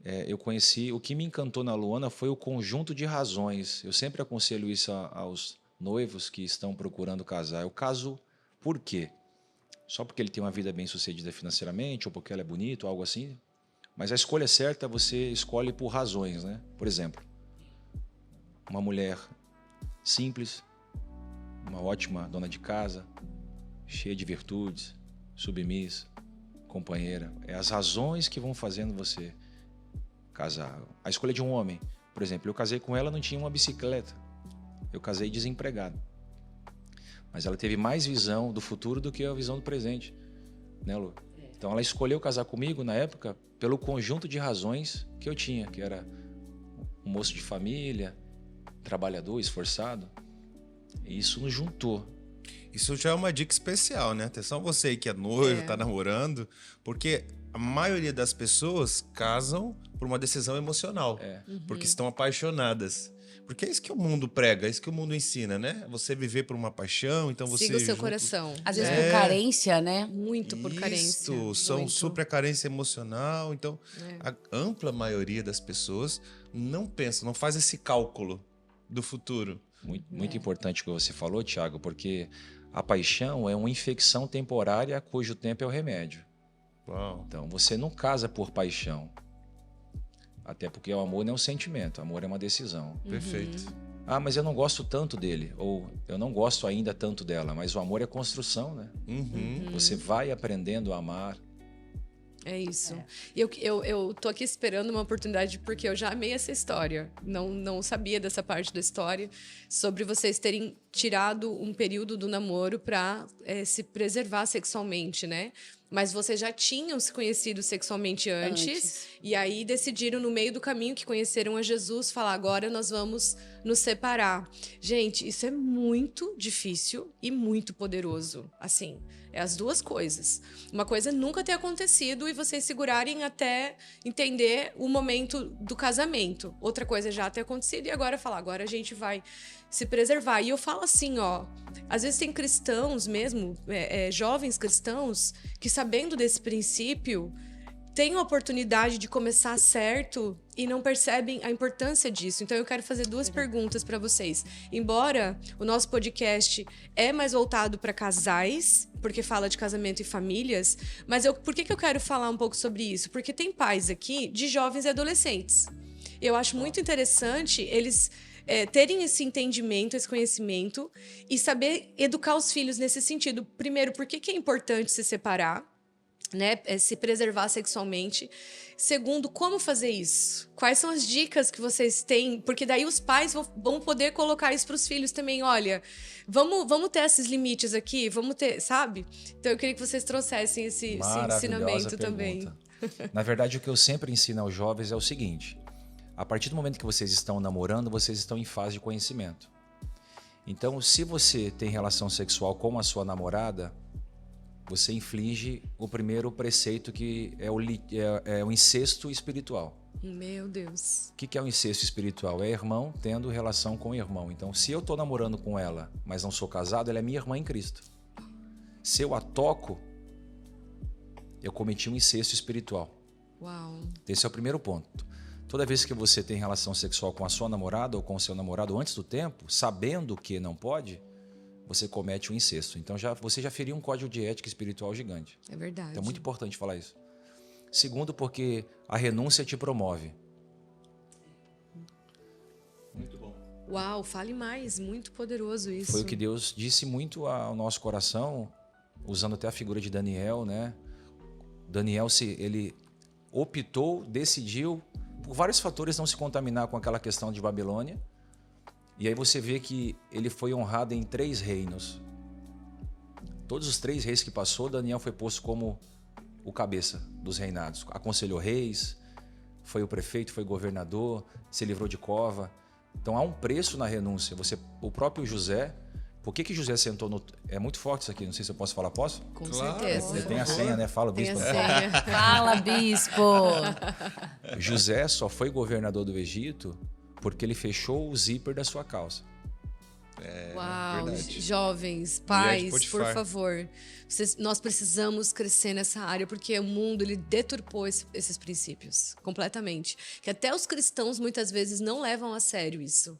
eu conheci... O que me encantou na Luana foi o conjunto de razões. Eu sempre aconselho isso aos noivos que estão procurando casar. Eu caso por quê? Só porque ele tem uma vida bem-sucedida financeiramente, ou porque ela é bonita, ou algo assim? Mas a escolha certa você escolhe por razões, né? Por exemplo, uma mulher simples, uma ótima dona de casa, cheia de virtudes, submissa, companheira. É as razões que vão fazendo você casar. A escolha de um homem, por exemplo, eu casei com ela, não tinha uma bicicleta. Eu casei desempregado. Mas ela teve mais visão do futuro do que a visão do presente, né, Lu? Então ela escolheu casar comigo na época pelo conjunto de razões que eu tinha, que era um moço de família, trabalhador, esforçado. E isso nos juntou. Isso já é uma dica especial, né? Atenção você aí que é noivo, tá namorando, porque a maioria das pessoas casam por uma decisão emocional, porque estão apaixonadas. Porque é isso que o mundo prega, é isso que o mundo ensina, né? Você viver por uma paixão, então você... Siga o seu coração. Às vezes por carência, né? Muito por carência. São super carência emocional. Então, a ampla maioria das pessoas não pensa, não faz esse cálculo do futuro. Muito importante o que você falou, Thiago, porque a paixão é uma infecção temporária cujo tempo é o remédio. Uau. Então, você não casa por paixão. Até porque o amor não é um sentimento, o amor é uma decisão. Perfeito. Ah, mas eu não gosto tanto dele, ou eu não gosto ainda tanto dela, mas o amor é construção, né? Você vai aprendendo a amar. É isso. E eu tô aqui esperando uma oportunidade porque eu já amei essa história. Não sabia dessa parte da história. Sobre vocês terem tirado um período do namoro para se preservar sexualmente, né? Mas vocês já tinham se conhecido sexualmente antes. E aí decidiram no meio do caminho que conheceram a Jesus falar, agora nós vamos nos separar. Gente, isso é muito difícil e muito poderoso. Assim, é as duas coisas. Uma coisa é nunca ter acontecido e vocês segurarem até entender o momento do casamento. Outra coisa é já ter acontecido e agora falar, agora a gente vai se preservar. E eu falo assim, ó, às vezes tem cristãos mesmo, jovens cristãos, que sabendo desse princípio, têm a oportunidade de começar certo e não percebem a importância disso. Então eu quero fazer duas perguntas para vocês. Embora o nosso podcast é mais voltado para casais, porque fala de casamento e famílias, mas por que eu quero falar um pouco sobre isso? Porque tem pais aqui de jovens e adolescentes. Eu acho muito interessante eles terem esse entendimento, esse conhecimento e saber educar os filhos nesse sentido. Primeiro, por que é importante se separar, né? Se preservar sexualmente. Segundo, como fazer isso? Quais são as dicas que vocês têm? Porque daí os pais vão poder colocar isso para os filhos também. Olha, vamos ter esses limites aqui, vamos ter, sabe? Então eu queria que vocês trouxessem esse ensinamento também. Na verdade, o que eu sempre ensino aos jovens é o seguinte: a partir do momento que vocês estão namorando, vocês estão em fase de conhecimento. Então, se você tem relação sexual com a sua namorada, você inflige o primeiro preceito, que é o incesto espiritual. Meu Deus. O que é o incesto espiritual? É irmão tendo relação com irmão. Então, se eu estou namorando com ela, mas não sou casado, ela é minha irmã em Cristo. Se eu a toco, eu cometi um incesto espiritual. Uau. Esse é o primeiro ponto. Toda vez que você tem relação sexual com a sua namorada ou com o seu namorado antes do tempo, sabendo que não pode, você comete um incesto. Então você já feriu um código de ética espiritual gigante. É verdade. Então é muito importante falar isso. Segundo, porque a renúncia te promove. Muito bom. Uau, fale mais. Muito poderoso isso. Foi o que Deus disse muito ao nosso coração, usando até a figura de Daniel, né? Daniel, ele optou, decidiu, por vários fatores, não se contaminar com aquela questão de Babilônia. E aí você vê que ele foi honrado em 3 reinos. Todos os 3 reis que passou, Daniel foi posto como o cabeça dos reinados. Aconselhou reis, foi o prefeito, foi governador, se livrou de cova. Então há um preço na renúncia. O próprio José, por que José sentou no... É muito forte isso aqui, não sei se eu posso falar, posso? Com certeza. Tem a senha, né? Fala, bispo. Tem a senha. Fala, bispo! José só foi governador do Egito porque ele fechou o zíper da sua calça. Uau, verdade. jovens, Mulher de pais, por Potifar. favor. Nós precisamos crescer nessa área, porque o mundo ele deturpou esses princípios completamente. Que até os cristãos muitas vezes não levam a sério isso.